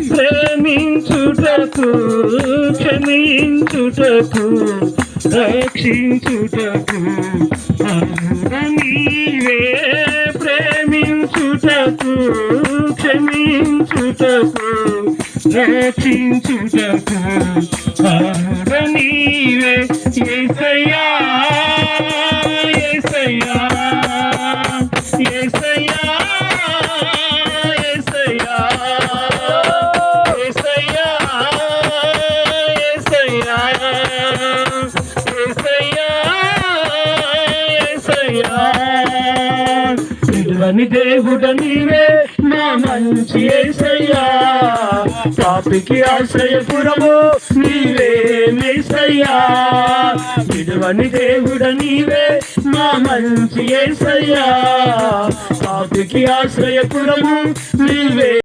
ప్రేమించుటకు క్షమించుటకు రక్షించుటకు నీవే ప్రేమించుటకు క్షమించుటకు రక్షించుటకు నీవే యేసయ్యా యేసయ్యా యేసయ్యా యేసయ్యా యేసయ్యా యేసయ్యా యేసయ్యా యేసయ్యా విడువని దేవుడ నీవే నా మంచి యేసయ్యా పాపికి ఆశ్రయపురము నీవే యేసయ్యా విడువని దేవుడ నీవే నా మంచి యేసయ్యా పాపికి ఆశ్రయపురము నీవే